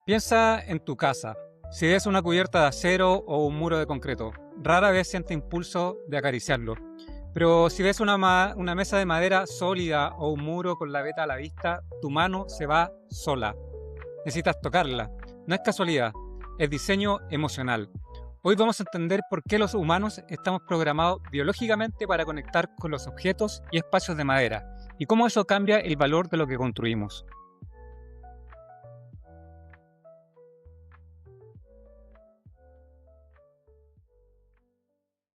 Piensa en tu casa. Si ves una cubierta de acero o un muro de concreto, rara vez sientes impulso de acariciarlo. Pero si ves una mesa de madera sólida o un muro con la veta a la vista, tu mano se va sola. Necesitas tocarla. No es casualidad, es diseño emocional. Hoy vamos a entender por qué los humanos estamos programados biológicamente para conectar con los objetos y espacios de madera y cómo eso cambia el valor de lo que construimos.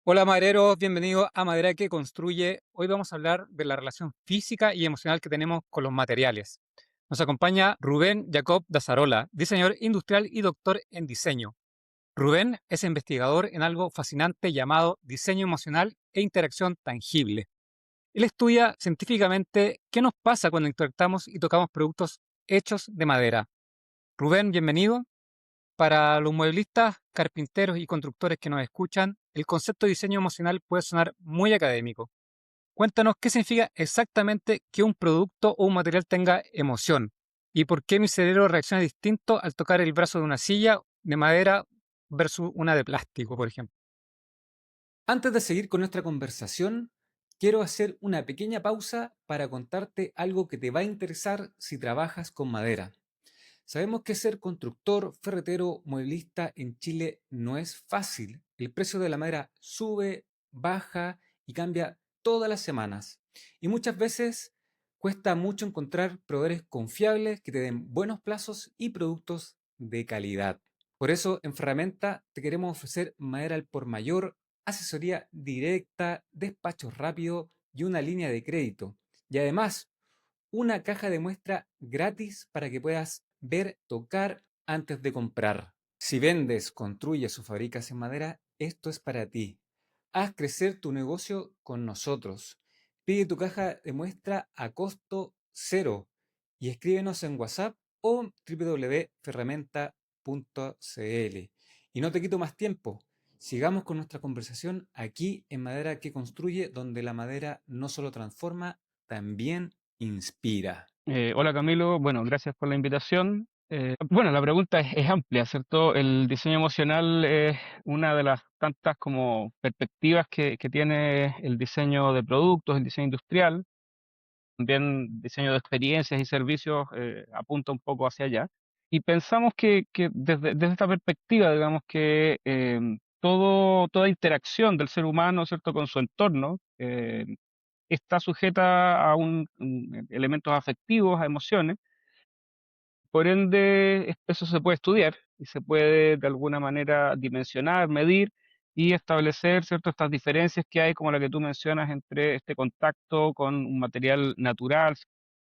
Hola madereros, bienvenidos a Madera que Construye. Hoy vamos a hablar de la relación física y emocional que tenemos con los materiales. Nos acompaña Rubén Jacob Dazarola, diseñador industrial y doctor en diseño. Rubén es investigador en algo fascinante llamado diseño emocional e interacción tangible. Él estudia científicamente qué nos pasa cuando interactuamos y tocamos productos hechos de madera. Rubén, bienvenido. Para los mueblistas, carpinteros y constructores que nos escuchan, el concepto de diseño emocional puede sonar muy académico. Cuéntanos qué significa exactamente que un producto o un material tenga emoción y por qué mi cerebro reacciona distinto al tocar el brazo de una silla de madera versus una de plástico, por ejemplo. Antes de seguir con nuestra conversación, quiero hacer una pequeña pausa para contarte algo que te va a interesar si trabajas con madera. Sabemos que ser constructor, ferretero, mueblista en Chile no es fácil. El precio de la madera sube, baja y cambia todas las semanas. Y muchas veces cuesta mucho encontrar proveedores confiables que te den buenos plazos y productos de calidad. Por eso, en Ferramenta te queremos ofrecer madera al por mayor, asesoría directa, despachos rápidos y una línea de crédito. Y además, una caja de muestra gratis para que puedas ver, tocar antes de comprar. Si vendes, construyes o fabricas en madera, esto es para ti. Haz crecer tu negocio con nosotros. Pide tu caja de muestra a costo cero y escríbenos en WhatsApp o www.ferramenta.cl. Y no te quito más tiempo. Sigamos con nuestra conversación aquí en Madera que Construye, donde la madera no solo transforma, también inspira. Hola Camilo, bueno, gracias por la invitación. Bueno, la pregunta es amplia, ¿cierto? El diseño emocional es una de las tantas como perspectivas que tiene el diseño de productos, el diseño industrial, también diseño de experiencias y servicios apunta un poco hacia allá. Y pensamos que desde esta perspectiva, digamos que toda interacción del ser humano, ¿cierto?, con su entorno, está sujeta a elementos afectivos, a emociones. Por ende, eso se puede estudiar y se puede de alguna manera dimensionar, medir y establecer, ¿cierto?, estas diferencias que hay, como la que tú mencionas, entre este contacto con un material natural, que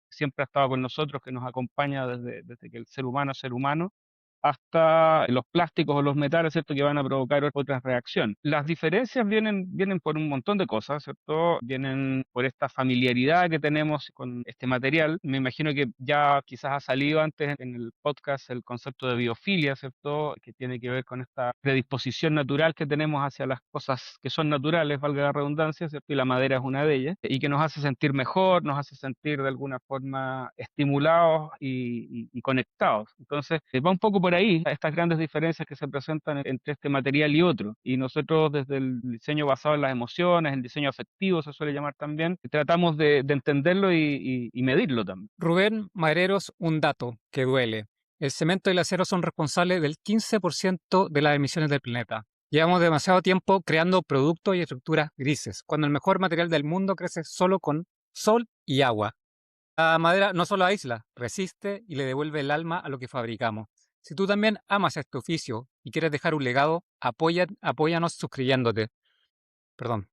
siempre ha estado con nosotros, que nos acompaña desde que el ser humano es ser humano, hasta los plásticos o los metales, ¿cierto?, que van a provocar otras reacciones. Las diferencias vienen por un montón de cosas, ¿cierto? Vienen por esta familiaridad que tenemos con este material. Me imagino que ya quizás ha salido antes en el podcast el concepto de biofilia, ¿cierto?, que tiene que ver con esta predisposición natural que tenemos hacia las cosas que son naturales, valga la redundancia, ¿cierto? Y la madera es una de ellas, y que nos hace sentir mejor, nos hace sentir de alguna forma estimulados y conectados. Entonces, va un poco por ahí, estas grandes diferencias que se presentan entre este material y otro. Y nosotros desde el diseño basado en las emociones, el diseño afectivo se suele llamar también, tratamos de entenderlo y medirlo también. Rubén, madereros, un dato que duele. El cemento y el acero son responsables del 15% de las emisiones del planeta. Llevamos demasiado tiempo creando productos y estructuras grises, cuando el mejor material del mundo crece solo con sol y agua. La madera no solo aísla, resiste y le devuelve el alma a lo que fabricamos. Si tú también amas este oficio y quieres dejar un legado, apóyanos suscribiéndote. Perdón,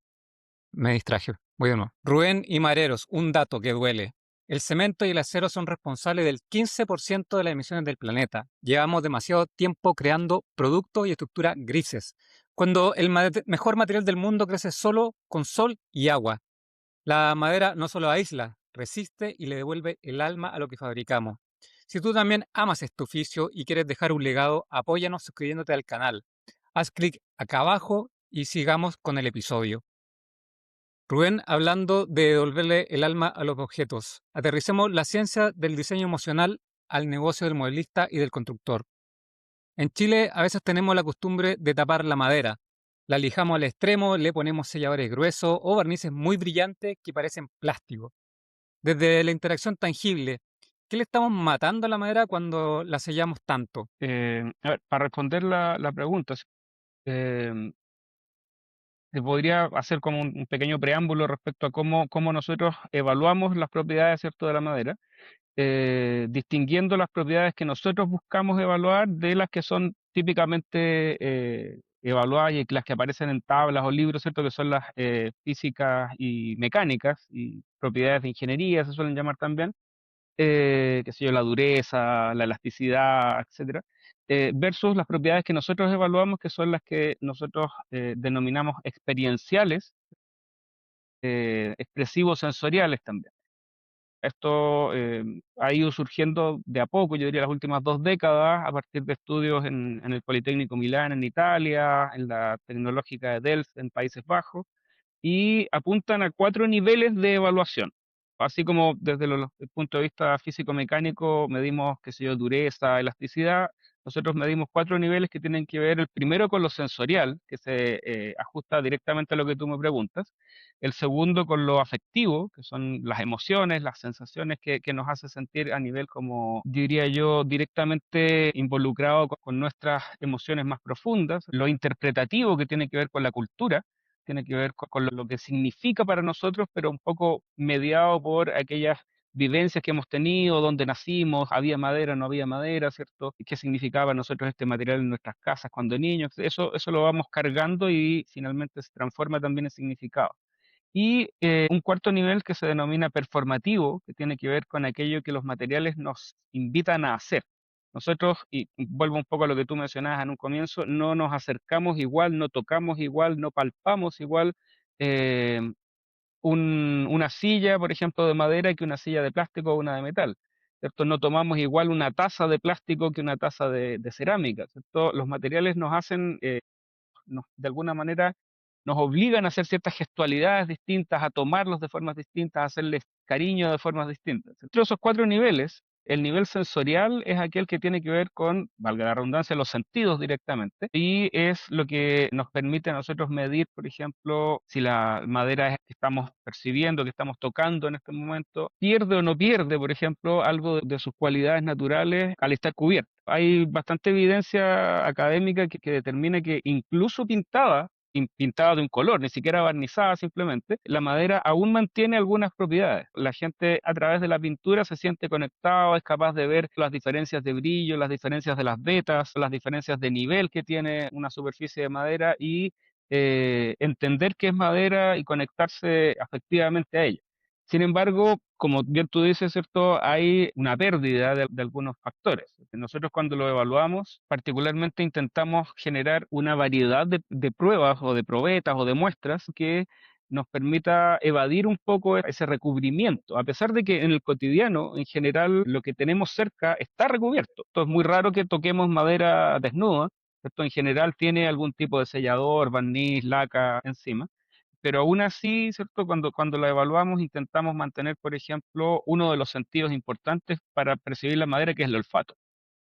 me distraje. Voy de nuevo. Rubén y madereros, un dato que duele. El cemento y el acero son responsables del 15% de las emisiones del planeta. Llevamos demasiado tiempo creando productos y estructuras grises, cuando el mejor material del mundo crece solo con sol y agua. La madera no solo aísla, resiste y le devuelve el alma a lo que fabricamos. Si tú también amas este oficio y quieres dejar un legado, apóyanos suscribiéndote al canal. Haz clic acá abajo y sigamos con el episodio. Rubén, hablando de devolverle el alma a los objetos, aterricemos la ciencia del diseño emocional al negocio del mueblista y del constructor. En Chile a veces tenemos la costumbre de tapar la madera. La lijamos al extremo, le ponemos selladores gruesos o barnices muy brillantes que parecen plástico. Desde la interacción tangible, ¿qué le estamos matando a la madera cuando la sellamos tanto? A ver, para responder la pregunta, em, te podría hacer como un pequeño preámbulo respecto a cómo nosotros evaluamos las propiedades, ¿cierto?, de la madera, distinguiendo las propiedades que nosotros buscamos evaluar de las que son típicamente evaluadas y las que aparecen en tablas o libros, ¿cierto?, que son las físicas y mecánicas y propiedades de ingeniería, se suelen llamar también, qué sé yo, la dureza, la elasticidad, etcétera, versus las propiedades que nosotros evaluamos, que son las que nosotros denominamos experienciales, expresivos sensoriales también. Esto ha ido surgiendo de a poco, yo diría las últimas 2 décadas, a partir de estudios en el Politécnico Milán en Italia, en la Tecnológica de Delft en Países Bajos, y apuntan a 4 niveles de evaluación. Así como desde el punto de vista físico-mecánico medimos, qué sé yo, dureza, elasticidad, nosotros medimos 4 niveles que tienen que ver el primero con lo sensorial, que se ajusta directamente a lo que tú me preguntas, el segundo con lo afectivo, que son las emociones, las sensaciones que nos hace sentir a nivel como, diría yo, directamente involucrado con nuestras emociones más profundas, lo interpretativo que tiene que ver con la cultura, tiene que ver con lo que significa para nosotros, pero un poco mediado por aquellas vivencias que hemos tenido, dónde nacimos, había madera, no había madera, ¿cierto? ¿Y qué significaba para nosotros este material en nuestras casas cuando niños? Eso lo vamos cargando y finalmente se transforma también en significado. Y un cuarto nivel que se denomina performativo, que tiene que ver con aquello que los materiales nos invitan a hacer. Nosotros, y vuelvo un poco a lo que tú mencionabas en un comienzo, no nos acercamos igual, no tocamos igual, no palpamos igual eh, una silla, por ejemplo, de madera que una silla de plástico o una de metal. ¿Cierto? No tomamos igual una taza de plástico que una taza de cerámica. ¿Cierto? Los materiales nos hacen de alguna manera nos obligan a hacer ciertas gestualidades distintas, a tomarlos de formas distintas, a hacerles cariño de formas distintas. Entre esos 4 niveles, el nivel sensorial es aquel que tiene que ver con, valga la redundancia, los sentidos directamente, y es lo que nos permite a nosotros medir, por ejemplo, si la madera que estamos percibiendo, que estamos tocando en este momento, pierde o no pierde, por ejemplo, algo de sus cualidades naturales al estar cubierta. Hay bastante evidencia académica que determina que incluso pintada de un color, ni siquiera barnizada simplemente, la madera aún mantiene algunas propiedades. La gente a través de la pintura se siente conectado, es capaz de ver las diferencias de brillo, las diferencias de las vetas, las diferencias de nivel que tiene una superficie de madera y entender qué es madera y conectarse afectivamente a ella. Sin embargo, como bien tú dices, ¿cierto? Hay una pérdida de algunos factores. Nosotros cuando lo evaluamos, particularmente intentamos generar una variedad de pruebas o de probetas o de muestras que nos permita evadir un poco ese recubrimiento, a pesar de que en el cotidiano, en general, lo que tenemos cerca está recubierto. Entonces, es muy raro que toquemos madera desnuda, esto en general tiene algún tipo de sellador, barniz, laca encima. Pero aún así, ¿cierto? Cuando la evaluamos, intentamos mantener, por ejemplo, uno de los sentidos importantes para percibir la madera, que es el olfato.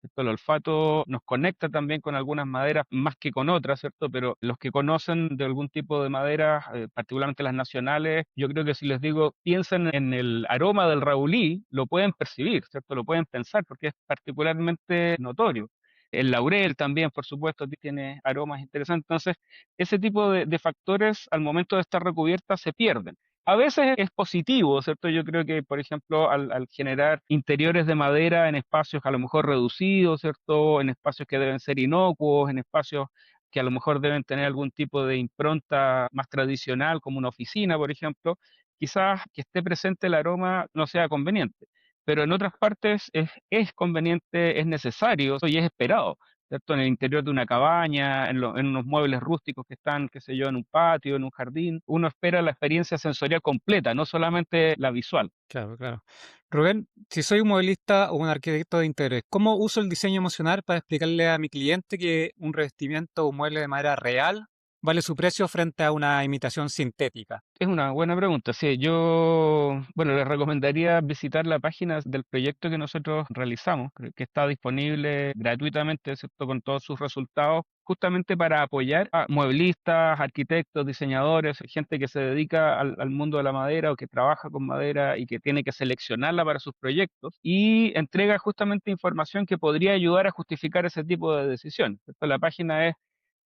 ¿Cierto? El olfato nos conecta también con algunas maderas más que con otras, ¿cierto? Pero los que conocen de algún tipo de madera, particularmente las nacionales, yo creo que si les digo, piensen en el aroma del raulí, lo pueden percibir, ¿cierto? Lo pueden pensar porque es particularmente notorio. El laurel también, por supuesto, tiene aromas interesantes. Entonces, ese tipo de factores al momento de estar recubiertas se pierden. A veces es positivo, ¿cierto? Yo creo que, por ejemplo, al generar interiores de madera en espacios a lo mejor reducidos, ¿cierto? En espacios que deben ser inocuos, en espacios que a lo mejor deben tener algún tipo de impronta más tradicional, como una oficina, por ejemplo, quizás que esté presente el aroma no sea conveniente, pero en otras partes es conveniente, es necesario y es esperado. ¿Cierto? En el interior de una cabaña, en unos muebles rústicos que están, qué sé yo, en un patio, en un jardín, uno espera la experiencia sensorial completa, no solamente la visual. Claro, claro. Rubén, si soy un modelista o un arquitecto de interiores, ¿cómo uso el diseño emocional para explicarle a mi cliente que un revestimiento o un mueble de madera real vale su precio frente a una imitación sintética? Es una buena pregunta. Sí, yo, bueno, les recomendaría visitar la página del proyecto que nosotros realizamos, que está disponible gratuitamente, ¿cierto? Con todos sus resultados, justamente para apoyar a mueblistas, arquitectos, diseñadores, gente que se dedica al mundo de la madera o que trabaja con madera y que tiene que seleccionarla para sus proyectos y entrega justamente información que podría ayudar a justificar ese tipo de decisiones, ¿cierto? La página es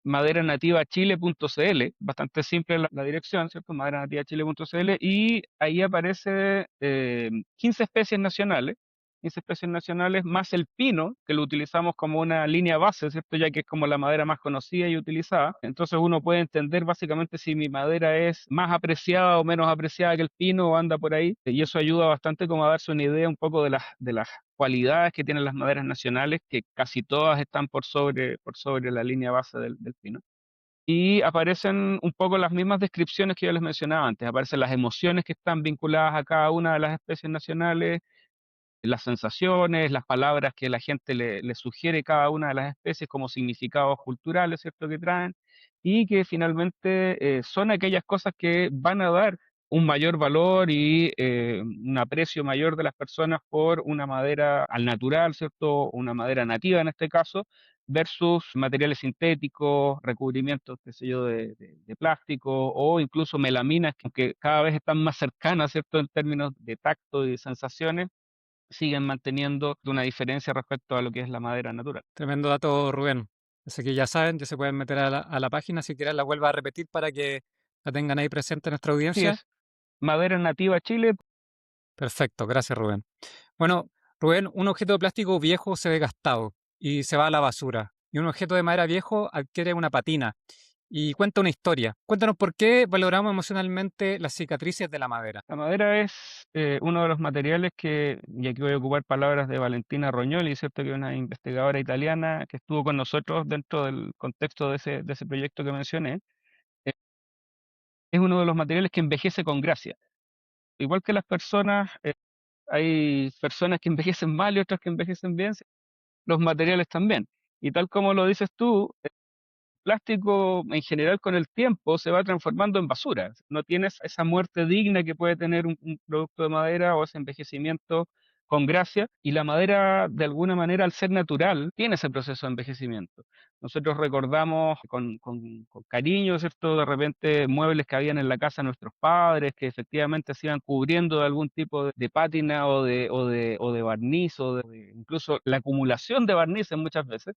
maderanativachile.cl, bastante simple la dirección, ¿cierto? Maderanativachile.cl, y ahí aparece 15 especies nacionales, 15 especies nacionales más el pino, que lo utilizamos como una línea base, ¿cierto? Ya que es como la madera más conocida y utilizada. Entonces uno puede entender básicamente si mi madera es más apreciada o menos apreciada que el pino o anda por ahí, y eso ayuda bastante como a darse una idea un poco de las cualidades que tienen las maderas nacionales, que casi todas están por sobre la línea base del pino. Y aparecen un poco las mismas descripciones que yo les mencionaba antes. Aparecen las emociones que están vinculadas a cada una de las especies nacionales, las sensaciones, las palabras que la gente le sugiere cada una de las especies como significados culturales, ¿cierto? Que traen, y que finalmente son aquellas cosas que van a dar un mayor valor y un aprecio mayor de las personas por una madera al natural, ¿cierto? Una madera nativa en este caso, versus materiales sintéticos, recubrimientos, qué sé yo, de plástico o incluso melaminas que cada vez están más cercanas, ¿cierto? En términos de tacto y de sensaciones siguen manteniendo una diferencia respecto a lo que es la madera natural. Tremendo dato, Rubén. Así que ya saben, ya se pueden meter a la página. Si quieren, la vuelva a repetir para que la tengan ahí presente en nuestra Sí, audiencia. es madera nativa Chile. Perfecto, gracias, Rubén. Bueno, Rubén, un objeto de plástico viejo se ve gastado y se va a la basura. Y un objeto de madera viejo adquiere una patina y cuenta una historia. Cuéntanos por qué valoramos emocionalmente las cicatrices de la madera. La madera es uno de los materiales que, y aquí voy a ocupar palabras de Valentina Rognoli, ¿cierto? Que es una investigadora italiana que estuvo con nosotros dentro del contexto de ese proyecto que mencioné. eh, es uno de los materiales que envejece con gracia. Igual que las personas, hay personas que envejecen mal y otras que envejecen bien, los materiales también. Y tal como lo dices tú, plástico en general con el tiempo se va transformando en basura. No tienes esa muerte digna que puede tener un producto de madera o ese envejecimiento con gracia. Y la madera, de alguna manera, al ser natural, tiene ese proceso de envejecimiento. Nosotros recordamos con cariño, ¿cierto? De repente muebles que habían en la casa de nuestros padres, que efectivamente se iban cubriendo de algún tipo de pátina o de barniz, incluso la acumulación de barnices muchas veces,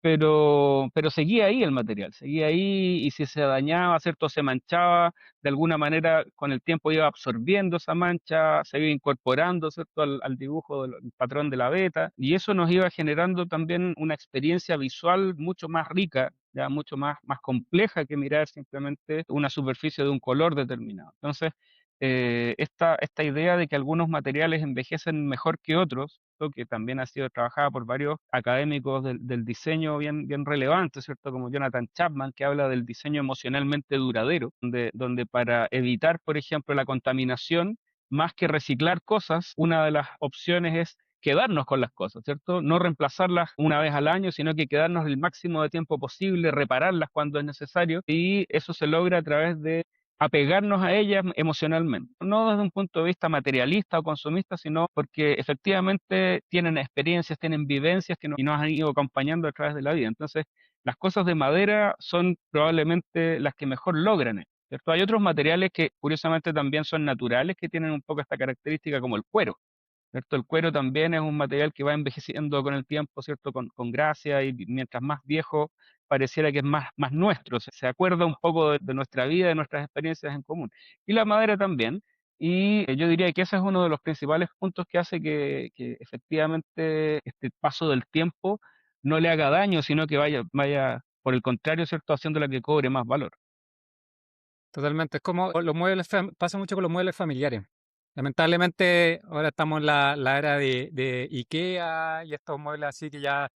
pero seguía ahí el material, seguía ahí y si se dañaba, ¿cierto? Se manchaba, de alguna manera con el tiempo iba absorbiendo esa mancha, se iba incorporando, ¿cierto? Al dibujo del patrón de la veta y eso nos iba generando también una experiencia visual mucho más rica, ya mucho más compleja que mirar simplemente una superficie de un color determinado. Entonces, esta idea de que algunos materiales envejecen mejor que otros, ¿cierto? Que también ha sido trabajada por varios académicos del diseño bien relevantes, ¿cierto? Como Jonathan Chapman, que habla del diseño emocionalmente duradero, donde para evitar, por ejemplo, la contaminación, más que reciclar cosas, una de las opciones es quedarnos con las cosas, ¿cierto? No reemplazarlas una vez al año, sino que quedarnos el máximo de tiempo posible, repararlas cuando es necesario, y eso se logra a través de apegarnos a ellas emocionalmente, no desde un punto de vista materialista o consumista, sino porque efectivamente tienen experiencias, tienen vivencias y nos han ido acompañando a través de la vida. Entonces, las cosas de madera son probablemente las que mejor logran eso, ¿cierto? Hay otros materiales que curiosamente también son naturales, que tienen un poco esta característica como el cuero. ¿Cierto? El cuero también es un material que va envejeciendo con el tiempo, ¿cierto? Con gracia y mientras más viejo pareciera que es más nuestro, se acuerda un poco de nuestra vida, de nuestras experiencias en común. Y la madera también. Y yo diría que ese es uno de los principales puntos que hace que efectivamente este paso del tiempo no le haga daño, sino que vaya por el contrario, ¿cierto? Haciéndola que cobre más valor. Totalmente. Es como los muebles, pasa mucho con los muebles familiares. Lamentablemente, ahora estamos en la era de IKEA y estos muebles así que ya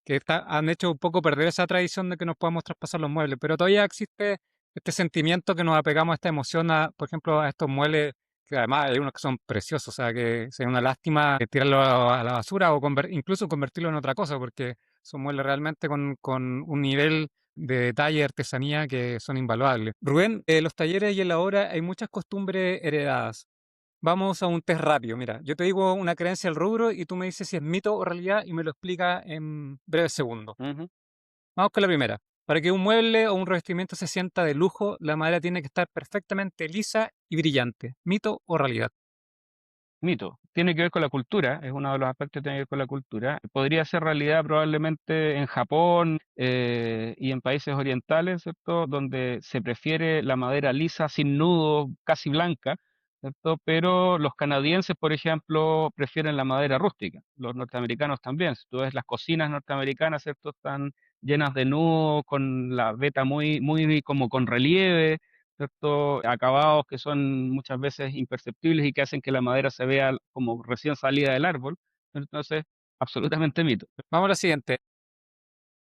han hecho un poco perder esa tradición de que nos podamos traspasar los muebles, pero todavía existe este sentimiento que nos apegamos a esta emoción, por ejemplo, a estos muebles, que además hay unos que son preciosos, o sea, que sería una lástima tirarlo a la basura o incluso convertirlo en otra cosa, porque Son muebles realmente con un nivel de detalle y artesanía que son invaluables. Rubén, en los talleres y en la obra hay muchas costumbres heredadas. Vamos a un test rápido. Mira, yo te digo una creencia del rubro y tú me dices si es mito o realidad y me lo explica en breves segundos. Ujú. Vamos con la primera. Para que un mueble o un revestimiento se sienta de lujo, la madera tiene que estar perfectamente lisa y brillante. ¿Mito o realidad? Mito. Tiene que ver con la cultura, es uno de los aspectos que tiene que ver con la cultura. Podría ser realidad probablemente en Japón y en países orientales, ¿cierto? Donde se prefiere la madera lisa, sin nudo, casi blanca, ¿cierto? Pero los canadienses, por ejemplo, prefieren la madera rústica. Los norteamericanos también. Si tú ves las cocinas norteamericanas, ¿cierto? Están llenas de nudos, con la veta muy como con relieve, ¿cierto? Acabados que son muchas veces imperceptibles y que hacen que la madera se vea como recién salida del árbol. Entonces, absolutamente mito. Vamos a la siguiente.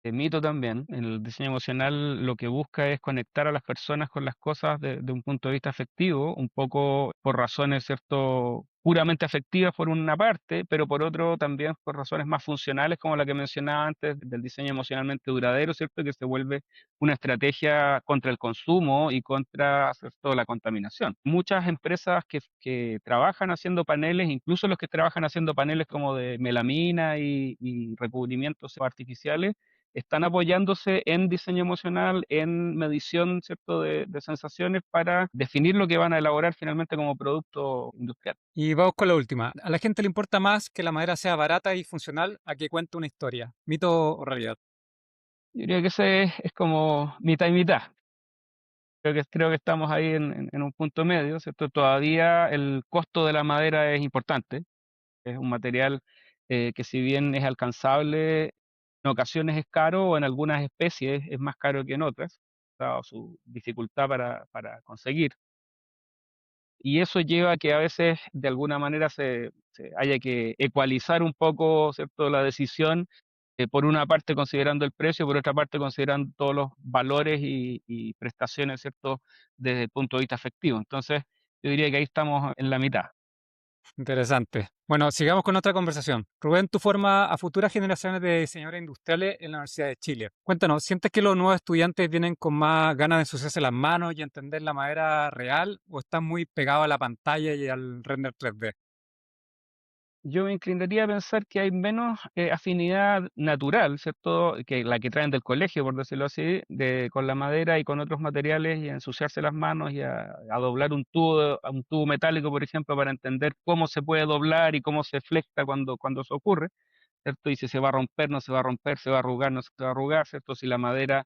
Mito también, el diseño emocional lo que busca es conectar a las personas con las cosas de un punto de vista afectivo, un poco por razones, ¿cierto? Puramente afectivas por una parte, pero por otro también por razones más funcionales, como la que mencionaba antes del diseño emocionalmente duradero, ¿cierto? Que se vuelve una estrategia contra el consumo y contra, ¿cierto? La contaminación. Muchas empresas que trabajan haciendo paneles, incluso los que trabajan haciendo paneles como de melamina y recubrimientos artificiales, están apoyándose en diseño emocional, en medición, ¿cierto?, de sensaciones para definir lo que van a elaborar finalmente como producto industrial. Y vamos con la última. A la gente le importa más que la madera sea barata y funcional a que cuente una historia. ¿Mito o realidad? Yo diría que ese es como mitad y mitad. Creo que estamos ahí en un punto medio, ¿cierto? Todavía el costo de la madera es importante. Es un material que si bien es alcanzable, en ocasiones es caro o en algunas especies es más caro que en otras, dado su dificultad para conseguir. Y eso lleva a que a veces de alguna manera se haya que ecualizar un poco, ¿cierto?, la decisión, por una parte considerando el precio, por otra parte considerando todos los valores y prestaciones, ¿cierto?, desde el punto de vista afectivo. Entonces, yo diría que ahí estamos en la mitad. Interesante. Bueno, sigamos con otra conversación. Rubén, tú formas a futuras generaciones de diseñadores industriales en la Universidad de Chile. Cuéntanos, ¿sientes que los nuevos estudiantes vienen con más ganas de ensuciarse las manos y entender la madera real o están muy pegados a la pantalla y al render 3D? Yo me inclinaría a pensar que hay menos afinidad natural, ¿cierto? Que la que traen del colegio, por decirlo así, con la madera y con otros materiales y a ensuciarse las manos y a doblar un tubo metálico, por ejemplo, para entender cómo se puede doblar y cómo se flecta cuando eso ocurre. ¿Cierto? Y si se va a romper, no se va a romper, se va a arrugar, no se va a arrugar, ¿cierto? Si la madera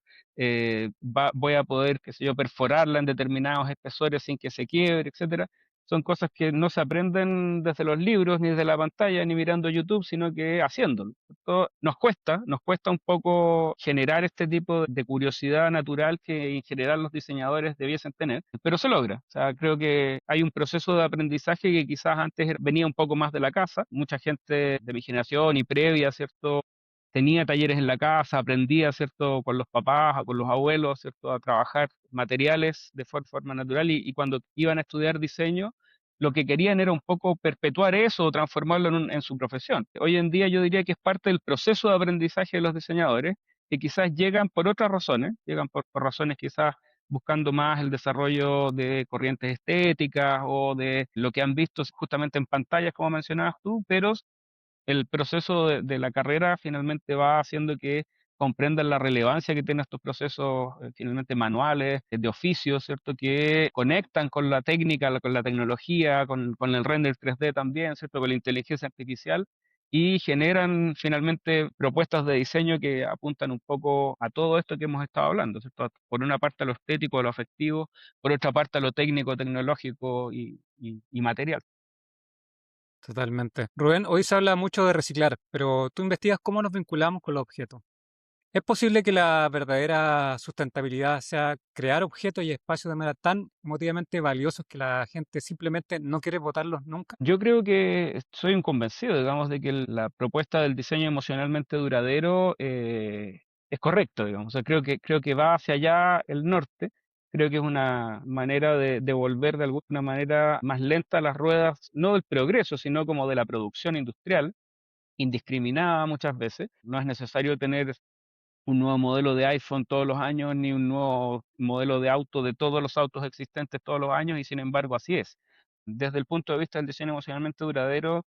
voy a poder, qué sé yo, perforarla en determinados espesores sin que se quiebre, etcétera. Son cosas que no se aprenden desde los libros, ni desde la pantalla, ni mirando YouTube, sino que haciéndolo. ¿Cierto? Nos cuesta un poco generar este tipo de curiosidad natural que en general los diseñadores debiesen tener, pero se logra. O sea, creo que hay un proceso de aprendizaje que quizás antes venía un poco más de la casa. Mucha gente de mi generación y previa, ¿cierto? Tenía talleres en la casa, aprendía, ¿cierto? Con los papás o con los abuelos, ¿cierto? A trabajar materiales de forma natural y cuando iban a estudiar diseño, lo que querían era un poco perpetuar eso o transformarlo en su profesión. Hoy en día yo diría que es parte del proceso de aprendizaje de los diseñadores, que quizás llegan por otras razones, llegan por razones quizás buscando más el desarrollo de corrientes estéticas o de lo que han visto justamente en pantallas, como mencionabas tú, pero el proceso de la carrera finalmente va haciendo que comprendan la relevancia que tienen estos procesos finalmente manuales, de oficio, ¿cierto? Que conectan con la técnica, con la tecnología, con el render 3D también, ¿cierto? Con la inteligencia artificial y generan finalmente propuestas de diseño que apuntan un poco a todo esto que hemos estado hablando, ¿cierto? Por una parte a lo estético, a lo afectivo, por otra parte a lo técnico, tecnológico y material. Totalmente. Rubén, hoy se habla mucho de reciclar, pero tú investigas cómo nos vinculamos con los objetos. ¿Es posible que la verdadera sustentabilidad sea crear objetos y espacios de manera tan emotivamente valiosos que la gente simplemente no quiere botarlos nunca? Yo creo que soy un convencido, digamos, de que la propuesta del diseño emocionalmente duradero es correcto, digamos. O sea, creo que va hacia allá el norte. Creo que es una manera de volver de alguna manera más lenta las ruedas, no del progreso, sino como de la producción industrial indiscriminada muchas veces. No es necesario tener un nuevo modelo de iPhone todos los años, ni un nuevo modelo de auto de todos los autos existentes todos los años, y sin embargo así es. Desde el punto de vista del diseño emocionalmente duradero,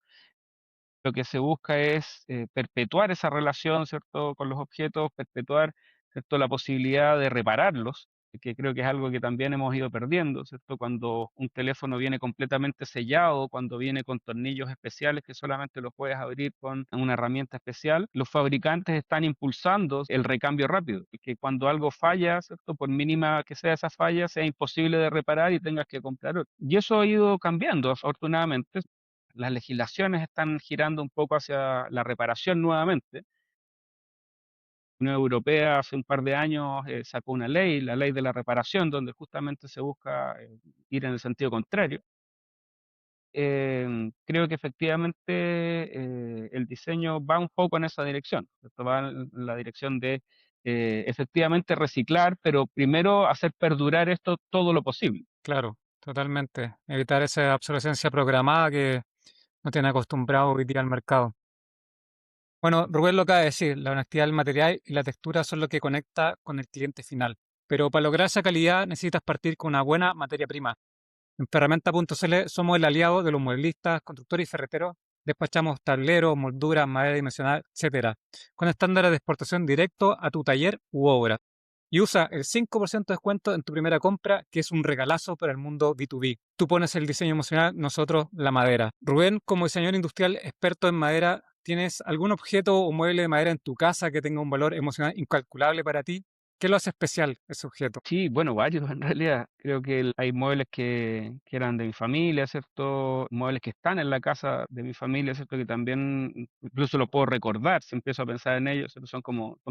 lo que se busca es perpetuar esa relación, ¿cierto?, con los objetos, perpetuar, ¿cierto?, la posibilidad de repararlos, que creo que es algo que también hemos ido perdiendo, ¿cierto? Cuando un teléfono viene completamente sellado, cuando viene con tornillos especiales que solamente los puedes abrir con una herramienta especial, los fabricantes están impulsando el recambio rápido, y que cuando algo falla, ¿cierto?, por mínima que sea esa falla, sea imposible de reparar y tengas que comprar otro. Y eso ha ido cambiando, afortunadamente. Las legislaciones están girando un poco hacia la reparación nuevamente. La Unión Europea hace un par de años sacó una ley, la ley de la reparación, donde justamente se busca ir en el sentido contrario. Creo que efectivamente el diseño va un poco en esa dirección, ¿cierto? Va en la dirección de efectivamente reciclar, pero primero hacer perdurar esto todo lo posible. Claro, totalmente. Evitar esa obsolescencia programada que no tiene acostumbrado hoy día al mercado. Bueno, Rubén lo acaba de decir, la honestidad del material y la textura son lo que conecta con el cliente final. Pero para lograr esa calidad necesitas partir con una buena materia prima. En Ferramenta.cl somos el aliado de los mueblistas, constructores y ferreteros. Despachamos tableros, molduras, madera dimensional, etcétera, con estándares de exportación directo a tu taller u obra. Y usa el 5% de descuento en tu primera compra, que es un regalazo para el mundo B2B. Tú pones el diseño emocional, nosotros la madera. Rubén, como diseñador industrial experto en madera, ¿tienes algún objeto o mueble de madera en tu casa que tenga un valor emocional incalculable para ti? ¿Qué lo hace especial ese objeto? Sí, bueno, varios en realidad. Creo que hay muebles que eran de mi familia, ¿cierto? Muebles que están en la casa de mi familia, ¿cierto? Que también incluso lo puedo recordar si empiezo a pensar en ellos, ¿cierto? Son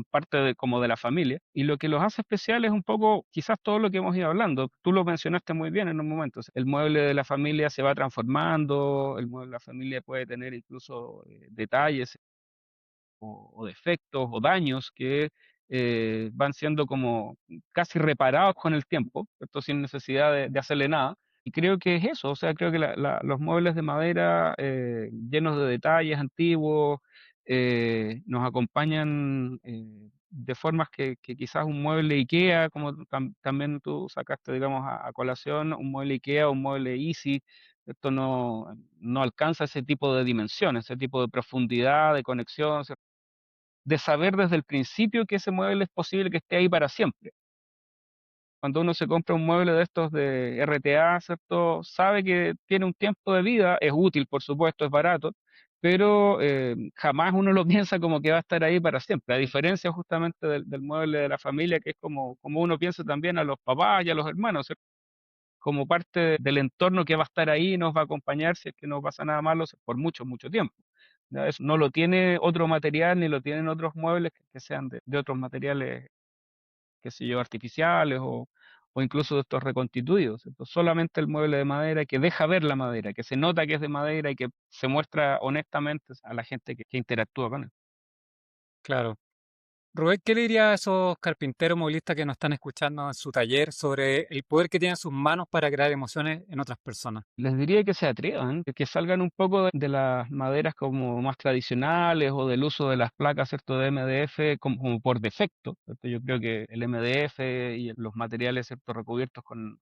parte de, como de la familia. Y lo que los hace especial es un poco, quizás todo lo que hemos ido hablando. Tú lo mencionaste muy bien en un momento. O sea, el mueble de la familia se va transformando, el mueble de la familia puede tener incluso detalles o defectos o daños que van siendo como casi reparados con el tiempo, ¿cierto? Sin necesidad de hacerle nada. Y creo que es eso, o sea, creo que los muebles de madera llenos de detalles antiguos nos acompañan de formas que quizás un mueble IKEA, como también tú sacaste, digamos, a colación, un mueble IKEA o un mueble Easy, esto no alcanza ese tipo de dimensiones, ese tipo de profundidad, de conexión, de saber desde el principio que ese mueble es posible que esté ahí para siempre. Cuando uno se compra un mueble de estos de RTA, ¿cierto? Sabe que tiene un tiempo de vida, es útil, por supuesto, es barato, pero jamás uno lo piensa como que va a estar ahí para siempre, a diferencia justamente del mueble de la familia, que es como uno piensa también a los papás y a los hermanos, ¿cierto? Como parte del entorno que va a estar ahí, nos va a acompañar si es que no pasa nada malo por mucho, mucho tiempo. ¿Ya? Eso no lo tiene otro material, ni lo tienen otros muebles que sean de otros materiales, qué sé yo, artificiales o incluso de estos reconstituidos. Entonces, solamente el mueble de madera que deja ver la madera, que se nota que es de madera y que se muestra honestamente a la gente que interactúa con él. Claro. Rubén, ¿qué le diría a esos carpinteros movilistas que nos están escuchando en su taller sobre el poder que tienen sus manos para crear emociones en otras personas? Les diría que se atrevan, que salgan un poco de las maderas como más tradicionales o del uso de las placas, ¿cierto?, de MDF como por defecto, ¿cierto? Yo creo que el MDF y los materiales, ¿cierto?, recubiertos con,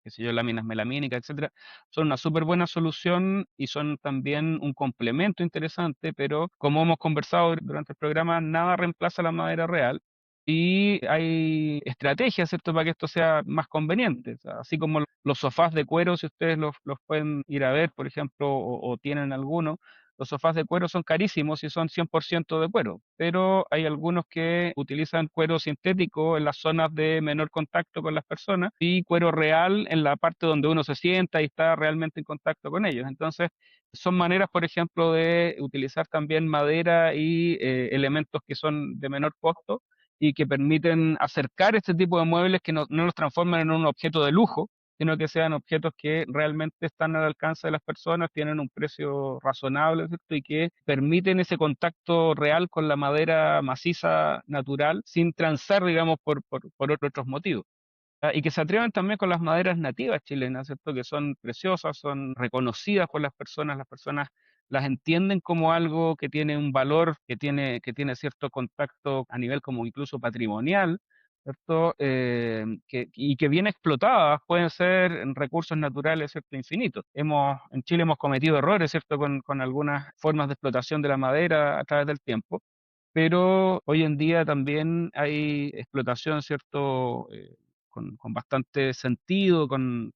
qué sé yo, láminas melamínicas, etcétera, son una súper buena solución y son también un complemento interesante, pero como hemos conversado durante el programa, nada reemplaza la madera real. Y hay estrategias, ¿cierto?, para que esto sea más conveniente. O sea, así como los sofás de cuero, si ustedes los pueden ir a ver, por ejemplo, o tienen alguno, los sofás de cuero son carísimos y son 100% de cuero, pero hay algunos que utilizan cuero sintético en las zonas de menor contacto con las personas y cuero real en la parte donde uno se sienta y está realmente en contacto con ellos. Entonces, son maneras, por ejemplo, de utilizar también madera y elementos que son de menor costo y que permiten acercar este tipo de muebles que no los transforman en un objeto de lujo, sino que sean objetos que realmente están al alcance de las personas, tienen un precio razonable, ¿cierto? Y que permiten ese contacto real con la madera maciza natural sin transar, digamos, por otros motivos. Y que se atrevan también con las maderas nativas chilenas, ¿cierto? Que son preciosas, son reconocidas por las personas las entienden como algo que tiene un valor, que tiene cierto contacto a nivel como incluso patrimonial, ¿cierto? Y que bien explotadas pueden ser recursos naturales, ¿cierto? Infinitos. En Chile hemos cometido errores, ¿cierto? Con algunas formas de explotación de la madera a través del tiempo, pero hoy en día también hay explotación, ¿cierto? Con bastante sentido, con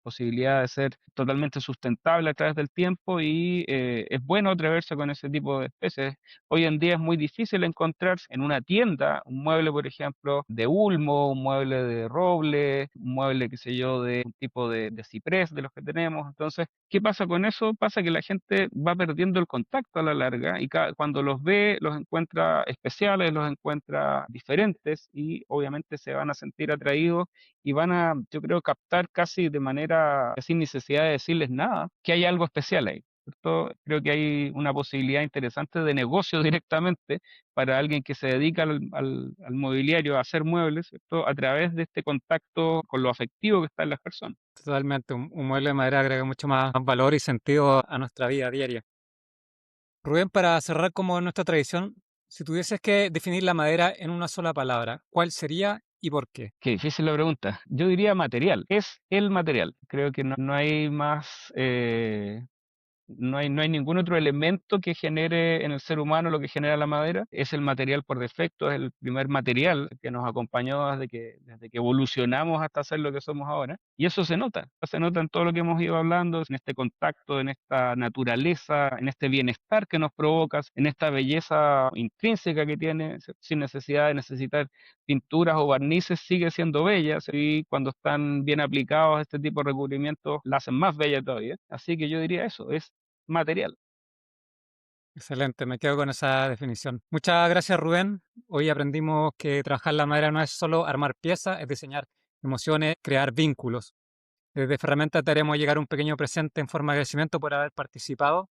posibilidad de ser totalmente sustentable a través del tiempo y es bueno atreverse con ese tipo de especies. Hoy en día es muy difícil encontrar en una tienda un mueble, por ejemplo, de ulmo, un mueble de roble, un mueble, qué sé yo, de un tipo de ciprés de los que tenemos. Entonces, ¿qué pasa con eso? Pasa que la gente va perdiendo el contacto a la larga y cuando los ve, los encuentra especiales, los encuentra diferentes y obviamente se van a sentir atraídos y van a, yo creo, captar casi de manera, sin necesidad de decirles nada, que hay algo especial ahí. ¿Cierto? Creo que hay una posibilidad interesante de negocio directamente para alguien que se dedica al mobiliario, a hacer muebles, ¿cierto? A través de este contacto con lo afectivo que está en las personas. Totalmente, un mueble de madera agrega mucho más valor y sentido a nuestra vida diaria. Rubén, para cerrar como en nuestra tradición, si tuvieses que definir la madera en una sola palabra, ¿cuál sería y por qué? Qué difícil la pregunta. Yo diría material. Es el material. Creo que no hay más, no hay ningún otro elemento que genere en el ser humano lo que genera la madera. Es el material por defecto, es el primer material que nos acompañó desde que evolucionamos hasta ser lo que somos ahora. Y eso se nota en todo lo que hemos ido hablando, en este contacto, en esta naturaleza, en este bienestar que nos provoca, en esta belleza intrínseca que tiene, sin necesidad de necesitar pinturas o barnices, sigue siendo bella y cuando están bien aplicados este tipo de recubrimientos la hacen más bella todavía. Así que yo diría eso, es material. Excelente, me quedo con esa definición. Muchas gracias, Rubén. Hoy aprendimos que trabajar la madera no es solo armar piezas, es diseñar emociones, crear vínculos. Desde Ferramenta te haremos llegar un pequeño presente en forma de agradecimiento por haber participado.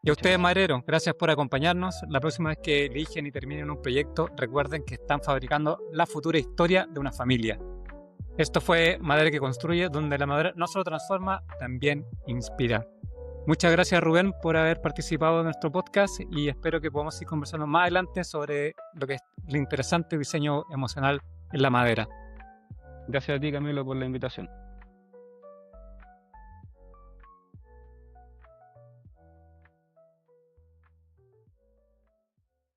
Y a Muchas ustedes, gracias. madereros, gracias por acompañarnos. La próxima vez que eligen y terminen un proyecto, recuerden que están fabricando la futura historia de una familia. Esto fue Madera que Construye, donde la madera no solo transforma, también inspira. Muchas gracias, Rubén, por haber participado en nuestro podcast y espero que podamos ir conversando más adelante sobre lo que es el interesante diseño emocional en la madera. Gracias a ti, Camilo, por la invitación.